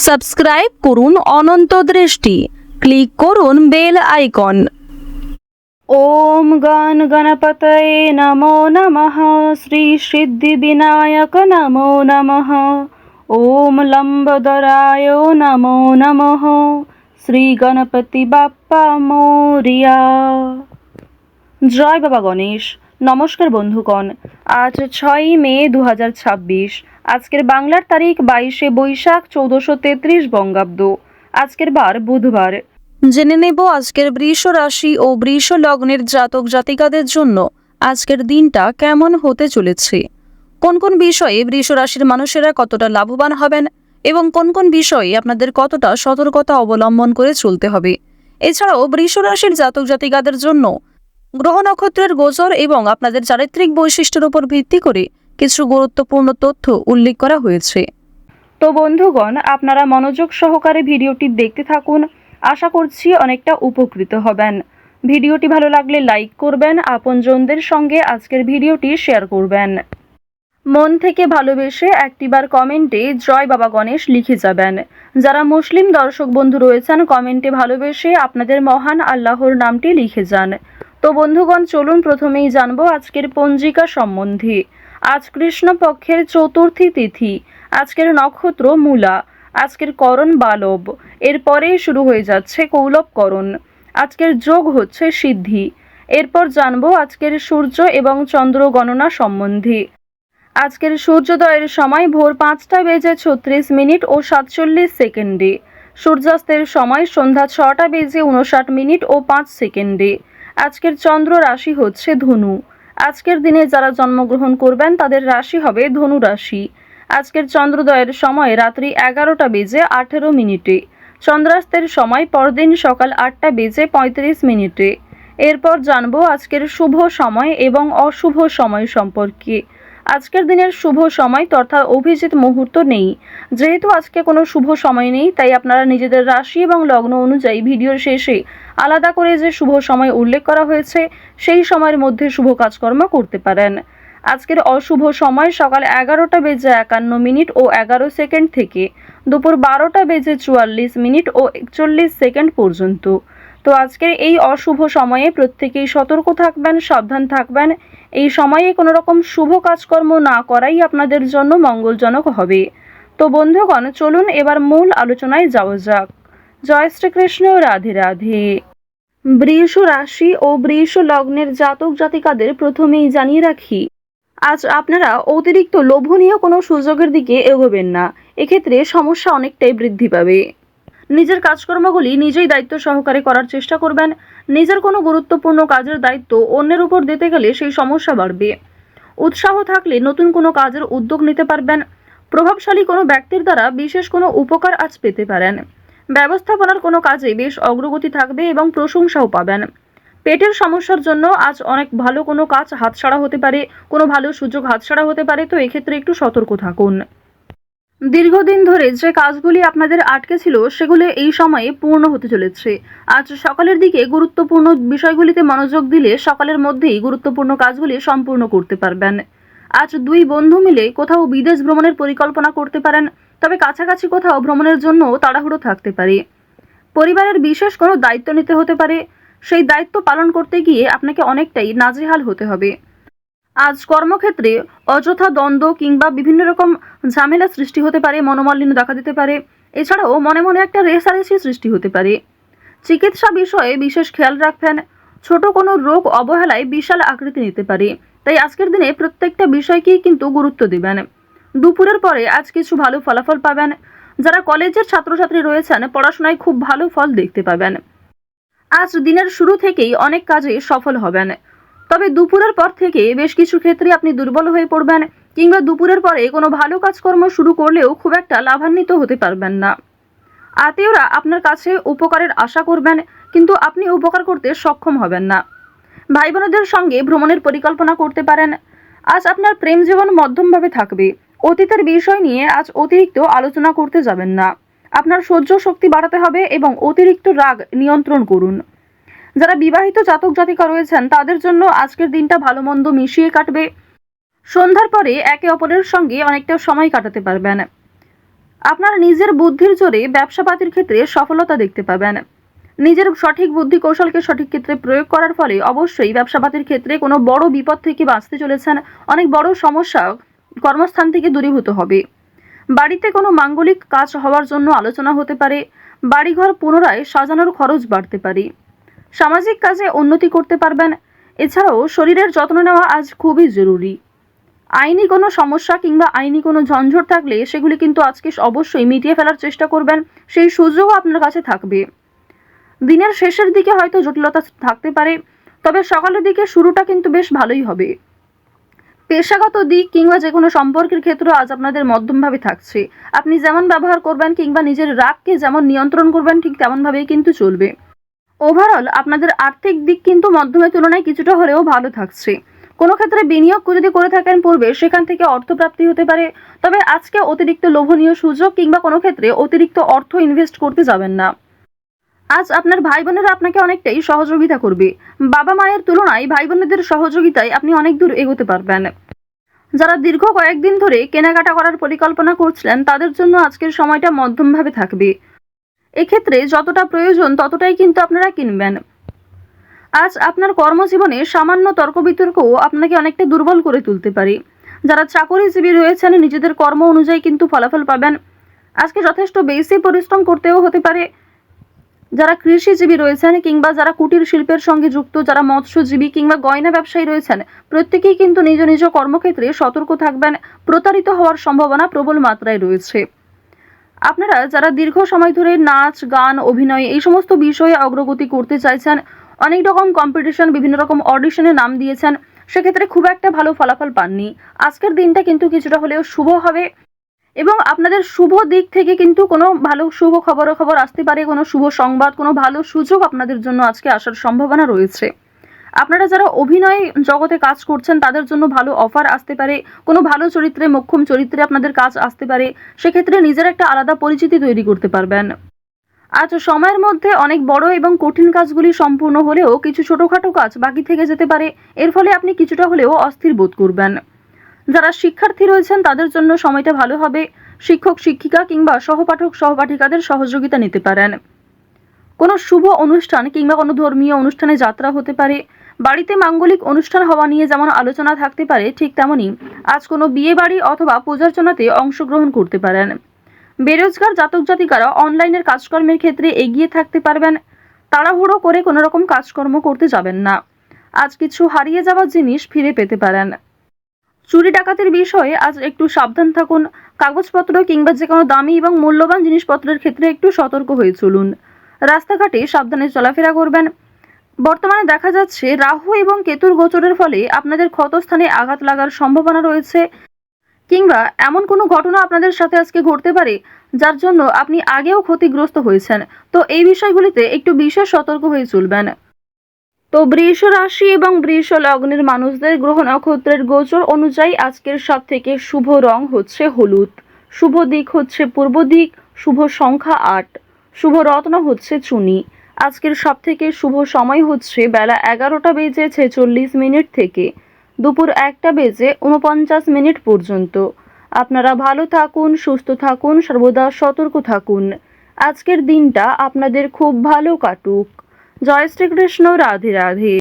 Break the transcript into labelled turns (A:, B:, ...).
A: Subscribe করুন অনন্ত দৃষ্টি, click করুন বেল আইকন। ওম গণ গণপতয়ে নমো নমঃ, শ্রী সিদ্ধি বিনায়ক নমো নমঃ। ওম লম্বোদরায় নমো নমঃ, শ্রী গণপতি বাপ্পা মোরিয়া। জয় বাবা গণেশ। নমস্কার বন্ধুগণ, আজ 6ই মে 2026। আজকের বাংলার তারিখ 22শে বৈশাখ 1433 বঙ্গাব্দ। আজকের বার বুধবার। জেনে নেব আজকের বৃষ রাশি ও বৃষ লগ্নের জাতক জাতিকাদের জন্য আজকের দিনটা কেমন হতে চলেছে, কোন কোন বিষয়ে বৃষ রাশির মানুষেরা কতটা লাভবান হবেন এবং কোন কোন বিষয়ে আপনাদের কতটা সতর্কতা অবলম্বন করে চলতে হবে। এছাড়াও বৃষ রাশির জাতক জাতিকাদের জন্য গ্রহ নক্ষত্রের গোচর এবং আপনাদের চারিত্রিক বৈশিষ্ট্যের উপর ভিত্তি করে কিছু গুরুত্বপূর্ণ তথ্য উল্লেখ করা হয়েছে। তো বন্ধুগণ, আপনারা মনোযোগ সহকারে ভিডিওটি দেখতে থাকুন। আশা করছি অনেকটা উপকৃত হবেন। ভিডিওটি ভালো লাগলে লাইক করবেন, আপনজনদের সঙ্গে আজকের ভিডিওটি শেয়ার করবেন। মন থেকে ভালোবেসে একটিবার কমেন্টে জয় বাবা গণেশ লিখে যাবেন। যারা মুসলিম দর্শক বন্ধু রয়েছেন, কমেন্টে ভালোবেসে আপনাদের মহান আল্লাহর নামটি লিখে যান। তো বন্ধুগণ, চলুন প্রথমেই জানবো আজকের পঞ্জিকা সম্বন্ধে। আজ কৃষ্ণপক্ষের চতুর্থী তিথি। আজকের নক্ষত্র মূলা। আজকের করণ বালব। এরপরেই শুরু হয়ে যাচ্ছে কৌলবকরণ। আজকের যোগ হচ্ছে সিদ্ধি। এরপর জানবো আজকের সূর্য এবং চন্দ্র গণনা সম্বন্ধে। আজকের সূর্যোদয়ের সময় ভোর 5:36 ও 47 সেকেন্ডে। সূর্যাস্তের সময় সন্ধ্যা 6:59 ও 5 সেকেন্ডে। আজকের চন্দ্র রাশি হচ্ছে ধনু। আজকের দিনে যারা জন্মগ্রহণ করবেন তাদের রাশি হবে ধনু রাশি। আজকের চন্দ্রোদয়ের সময় রাত্রি 11:18। চন্দ্রাস্তের সময় পরদিন সকাল 8:35। এরপর জানবো আজকের শুভ সময় এবং অশুভ সময় সম্পর্কে। আজকের দিনের শুভ সময় তথা অভিজিৎ মুহূর্ত নেই। যেহেতু আজকে কোনো শুভ সময় নেই, তাই আপনারা নিজেদের রাশি এবং লগ্ন অনুযায়ী ভিডিওর শেষে আলাদা করে যে শুভ সময় উল্লেখ করা হয়েছে সেই সময়ের মধ্যে শুভ কাজকর্ম করতে পারেন। আজকের অশুভ সময় সকাল 11:51 ও 11 সেকেন্ড থেকে দুপুর 12:44 ও 41 সেকেন্ড পর্যন্ত। তো আজকের এই অশুভ সময়ে প্রত্যেকেই সতর্ক থাকবেন, সাবধান থাকবেন। এই সময়ে কোনো রকম শুভ কাজকর্ম না করাই আপনাদের জন্য মঙ্গলজনক হবে। তো বন্ধুগণ, চলুন এবার মূল আলোচনায় যাওয়া যাক। জয় শ্রীকৃষ্ণ, রাধে রাধে। বৃষ রাশি ও বৃষ লগ্নের জাতক জাতিকাদের প্রথমেই জানিয়ে রাখি, আজ আপনারা অতিরিক্ত লোভনীয় কোনো সুযোগের দিকে এগোবেন না। এক্ষেত্রে সমস্যা অনেকটাই বৃদ্ধি পাবে। নিজের কাজকর্মগুলি নিজেই দায়িত্ব সহকারে করার চেষ্টা করবেন। নিজের কোনো গুরুত্বপূর্ণ কাজের দায়িত্ব অন্যের উপর দিতে গেলে সেই সমস্যা বাড়বে। উৎসাহ থাকলে নতুন কোনো কাজের উদ্যোগ নিতে পারবেন। প্রভাবশালী কোনো ব্যক্তির দ্বারা বিশেষ কোনো উপকার আজ পেতে পারেন। ব্যবস্থাপনার কোনো কাজে বেশ অগ্রগতি থাকবে এবং প্রশংসাও পাবেন। পেটের সমস্যার জন্য আজ অনেক ভালো কোনো কাজ হাতছাড়া হতে পারে, কোনো ভালো সুযোগ হাতছাড়া হতে পারে। তো এক্ষেত্রে একটু সতর্ক থাকুন। দীর্ঘদিন ধরে যে কাজগুলি আপনাদের আটকে ছিল সেগুলো এই সময়ে পূর্ণ হতে চলেছে। আজ সকালের দিকে গুরুত্বপূর্ণ বিষয়গুলিতে মনোযোগ দিলে সকালের মধ্যেই গুরুত্বপূর্ণ কাজগুলি সম্পূর্ণ করতে পারবেন। আজ দুই বন্ধু মিলে কোথাও বিদেশ ভ্রমণের পরিকল্পনা করতে পারেন, তবে কাছাকাছি কোথাও ভ্রমণের জন্য তাড়াহুড়ো থাকতে পারে। পরিবারের বিশেষ কোনো দায়িত্ব নিতে হতে পারে। সেই দায়িত্ব পালন করতে গিয়ে আপনাকে অনেকটাই নাজেহাল হতে হবে। আজ কর্মক্ষেত্রে অযথা দ্বন্দ্ব কিংবা বিভিন্ন রকম ঝামেলা সৃষ্টি হতে পারে, মনোমালিন্য দেখা দিতে পারে। এছাড়াও মনে মনে একটা রেষারেষি সৃষ্টি হতে পারে। চিকিৎসা বিষয়ে বিশেষ খেয়াল রাখবেন। ছোট কোনো রোগ অবহেলায় বিশাল আকৃতি নিতে পারে, তাই আজকের দিনে প্রত্যেকটা বিষয়কেই কিন্তু গুরুত্ব দিবেন। দুপুরের পরে আজ কিছু ভালো ফলাফল পাবেন। যারা কলেজের ছাত্রছাত্রী রয়েছেন পড়াশোনায় খুব ভালো ফল দেখতে পাবেন। আজ দিনের শুরু থেকেই অনেক কাজে সফল হবেন, তবে দুপুরের পর থেকে বেশ কিছু ক্ষেত্রে আপনি দুর্বল হয়ে পড়বেন কিংবা দুপুরের পরে কোনো ভালো কাজকর্ম শুরু করলেও খুব একটা লাভান্বিত হতে পারবেন না। আত্মীয়রা আপনার কাছে উপকারের আশা করবেন, কিন্তু আপনি উপকার করতে সক্ষম হবেন না। ভাই বোনদের সঙ্গে ভ্রমণের পরিকল্পনা করতে পারেন। আজ আপনার প্রেম জীবন মধ্যমভাবে থাকবে। অতীতের বিষয় নিয়ে আজ অতিরিক্ত আলোচনা করতে যাবেন না। আপনার সহ্য শক্তি বাড়াতে হবে এবং অতিরিক্ত রাগ নিয়ন্ত্রণ করুন। যারা বিবাহিত জাতক জাতিকা রয়েছেন তাদের জন্য আজকের দিনটা ভালো মন্দ মিশিয়ে কাটবে। সন্ধ্যার পরে একে অপরের সঙ্গে অনেকটা সময় কাটাতে পারবেন। আপনারা নিজের বুদ্ধির জোরে ব্যবসাপাতির ক্ষেত্রে সফলতা দেখতে পাবেন। নিজের সঠিক বুদ্ধি কৌশলকে সঠিক ক্ষেত্রে প্রয়োগ করার ফলে অবশ্যই ব্যবসাপাতির ক্ষেত্রে কোনো বড় বিপদ থেকে বাঁচতে চলেছেন। অনেক বড় সমস্যা কর্মস্থান থেকে দূরীভূত হবে। বাড়িতে কোনো মাঙ্গলিক কাজ হওয়ার জন্য আলোচনা হতে পারে। বাড়িঘর পুনরায় সাজানোর খরচ বাড়তে পারে। সামাজিক কাজে উন্নতি করতে পারবেন। এছাড়াও শরীরের যত্ন নেওয়া আজ খুবই জরুরি। আইনি কোনো সমস্যা কিংবা আইনি কোনো ঝঞ্ঝট থাকলে সেগুলি কিন্তু আজকে অবশ্যই মিটিয়ে ফেলার চেষ্টা করবেন। সেই সুযোগও আপনার কাছে থাকবে। দিনের শেষের দিকে হয়তো জটিলতা থাকতে পারে, তবে সকালের দিকে শুরুটা কিন্তু বেশ ভালোই হবে। পেশাগত দিক কিংবা যে কোনো সম্পর্কের ক্ষেত্রে আজ আপনাদের মধ্যমভাবে থাকছে। আপনি যেমন ব্যবহার করবেন কিংবা নিজের রাগকে যেমন নিয়ন্ত্রণ করবেন ঠিক তেমনভাবেই কিন্তু চলবে। ওভারঅল আপনাদের আর্থিক দিক কিন্তু মধ্যমের তুলনায় কিছুটা হলেও ভালো থাকছে। কোনো ক্ষেত্রে বিনিয়োগ যদি করে থাকেন পূর্বে, সেখান থেকে অর্থপ্রাপ্তি হতে পারে। তবে আজকে অতিরিক্ত লোভনীয় সুযোগ কিংবা কোনো ক্ষেত্রে অতিরিক্ত অর্থ ইনভেস্ট করতে যাবেন না। আজ আপনার ভাই বোনেরা আপনাকে অনেকটাই সহযোগিতা করবে। বাবা মায়ের তুলনায় ভাই বোনেদের সহযোগিতায় আপনি অনেক দূর এগোতে পারবেন। যারা দীর্ঘ কয়েকদিন ধরে কেনাকাটা করার পরিকল্পনা করছিলেন তাদের জন্য আজকের সময়টা মধ্যমভাবে থাকবে। এক্ষেত্রে যতটা প্রয়োজন ততটাই কিন্তু আপনারা কিনবেন। আজ আপনার কর্মজীবনে সামান্য তর্ক বিতর্কও আপনাকে অনেকটা দুর্বল করে তুলতে পারে। যারা চাকরিজীবী রয়েছেন নিজেদের কর্ম অনুযায়ী কিন্তু ফলাফল পাবেন। আজকে যথেষ্ট বেশি পরিশ্রম করতেও হতে পারে। যারা কৃষিজীবী রয়েছেন কিংবা যারা কুটির শিল্পের সঙ্গে যুক্ত, যারা মৎস্যজীবী কিংবা গয়না ব্যবসায়ী রয়েছেন, প্রত্যেকেই কিন্তু নিজ নিজ কর্মক্ষেত্রে সতর্ক থাকবেন। প্রতারিত হওয়ার সম্ভাবনা প্রবল মাত্রায় রয়েছে। আপনারা যারা দীর্ঘ সময় ধরে নাচ, গান, অভিনয় এই সমস্ত বিষয়ে অগ্রগতি করতে চাইছেন, অনেক রকম কম্পিটিশন, বিভিন্ন রকম অডিশনে নাম দিয়েছেন, সেক্ষেত্রে খুব একটা ভালো ফলাফল পাননি। আজকের দিনটা কিন্তু কিছুটা হলেও শুভ হবে এবং আপনাদের শুভ দিক থেকে কিন্তু কোনো ভালো শুভ খবর আসতে পারে। কোনো শুভ সংবাদ, কোনো ভালো সুযোগ আপনাদের জন্য আজকে আসার সম্ভাবনা রয়েছে। আপনারা যারা অভিনয় জগতে কাজ করছেন তাদের জন্য ভালো অফার আসতে পারে। কোনো ভালো চরিত্রে, মোক্ষম চরিত্রে আপনাদের কাজ আসতে পারে। সেক্ষেত্রে নিজের একটা আলাদা পরিচিতি তৈরি করতে পারবেন। আজ সময়ের মধ্যে অনেক বড় এবং কঠিন কাজগুলি সম্পূর্ণ হলেও কিছু ছোটখাটো কাজ বাকি থেকে যেতে পারে। এর ফলে আপনি কিছুটা হলেও অস্থির বোধ করবেন। যারা শিক্ষার্থী রয়েছেন তাদের জন্য সময়টা ভালো হবে। শিক্ষক, শিক্ষিকা কিংবা সহপাঠক, সহপাঠিকাদের সহযোগিতা নিতে পারেন। কোনো শুভ অনুষ্ঠান কিংবা কোনো ধর্মীয় অনুষ্ঠানে যাত্রা হতে পারে। বাড়িতে মাঙ্গলিক অনুষ্ঠান হওয়া নিয়ে যেমন আলোচনা থাকতে পারে, ঠিক তেমনি আজ কোনো বিয়ে বাড়ি অথবা পূজার্চনাতে অংশগ্রহণ করতে পারেন। বেরোজগার জাতক জাতিকারা অনলাইনের কাজকর্মের ক্ষেত্রে এগিয়ে থাকতে পারবেন। তাড়াহুড়ো করে কোনো রকম কাজকর্ম করতে যাবেন না। আজ কিছু হারিয়ে যাওয়া জিনিস ফিরে পেতে পারেন। চুরি ডাকাতির বিষয়ে আজ একটু সাবধান থাকুন। কাগজপত্র কিংবা যে কোনো দামি এবং মূল্যবান জিনিসপত্রের ক্ষেত্রে একটু সতর্ক হয়ে চলুন। রাস্তাঘাটে সাবধানে চলাফেরা করবেন। বর্তমানে দেখা যাচ্ছে রাহু এবং কেতুর গোচরের ফলে আপনাদের ক্ষতস্থানে আঘাত লাগার সম্ভাবনা রয়েছে কিংবা এমন কোনো ঘটনা আপনাদের সাথে আজকে ঘটতে পারে যার জন্য আপনি আগেও ক্ষতিগ্রস্ত হয়েছেন। তো এই বিষয়গুলিতে একটু বিশেষ সতর্ক হয়ে চলবেন। তো বৃষ রাশি এবং বৃষ লগ্নের মানুষদের গ্রহ নক্ষত্রের গোচর অনুযায়ী আজকের সবথেকে শুভ রং হচ্ছে হলুদ, শুভ দিক হচ্ছে পূর্ব দিক, শুভ সংখ্যা ৮, শুভ রত্ন হচ্ছে চুনি। আজকের সবথেকে শুভ সময় হচ্ছে বেলা 11:46 থেকে দুপুর 1:49 পর্যন্ত। আপনারা ভালো থাকুন, সুস্থ থাকুন, সর্বদা সতর্ক থাকুন। আজকের দিনটা আপনাদের খুব ভালো কাটুক। জয় শ্রীকৃষ্ণ। রাধে রাধে।